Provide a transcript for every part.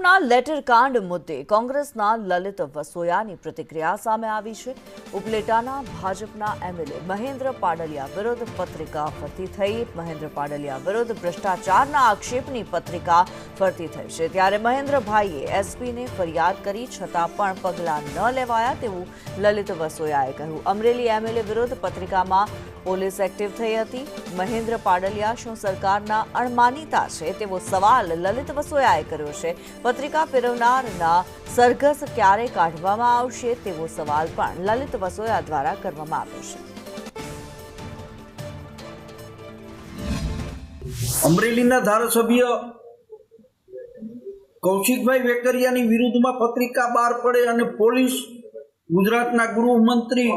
ભાજપના લેટર કાંડ મુદ્દે કોંગ્રેસના લલિત વસોયાની પ્રતિક્રિયા સામે આવી છે। ઉપલેટાના ભાજપના એમએલએ મહેન્દ્ર પાડલિયા વિરુદ્ધ પત્રિકા ફરતી થઈ। મહેન્દ્ર પાડલિયા વિરુદ્ધ ભ્રષ્ટાચારના આક્ષેપની પત્રિકા ફરતી થઈ છે, ત્યારે મહેન્દ્રભાઈએ એસપીને ફરિયાદ કરી છતાં પણ પગલાં ન લેવાયા તેવું લલિત વસોયાએ કહ્યું। અમરેલી એમએલએ વિરુદ્ધ પત્રિકામાં પોલીસ એક્ટિવ થઈ હતી। મહેન્દ્ર પાડલિયા શું સરકારના અણમાનીતા છે તેવો સવાલ લલિત વસોયાએ કર્યો છે। પત્રિકા ફેરવનારના સરઘસ ક્યારે કાઢવામાં આવશે તેવો સવાલ પણ લલિત વસોયા દ્વારા કરવામાં આવ્યો છે। અમરેલીના ધારાસભ્ય કૌશિકભાઈ વેકરિયાની વિરુદ્ધમાં પત્રિકા બહાર પડે અને પોલીસ ગુજરાતના ગૃહમંત્રી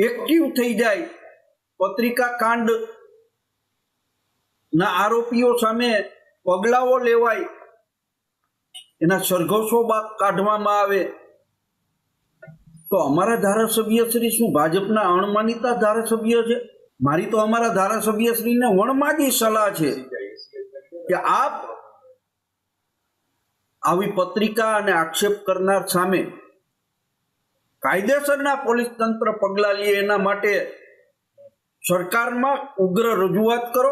એક્ટિવ થઈ જાય, પત્રિકા કાંડ ના આરોપીઓ સામે પગલાઓ લેવાય, એના સરઘસો કાઢવામાં આવે, તો અમારા ધારાસભ્ય શ્રી શું ભાજપના અણમાનીતા ધારાસભ્ય છે? મારી તો અમારા ધારાસભ્ય શ્રીને વણમાગી સલાહ છે કે આપ આવી પત્રિકા અને આક્ષેપ કરનાર સામે કાયદેસરના પોલીસ તંત્ર પગલાં લે, એના માટે સરકારમાં ઉગ્ર રજૂઆત કરો।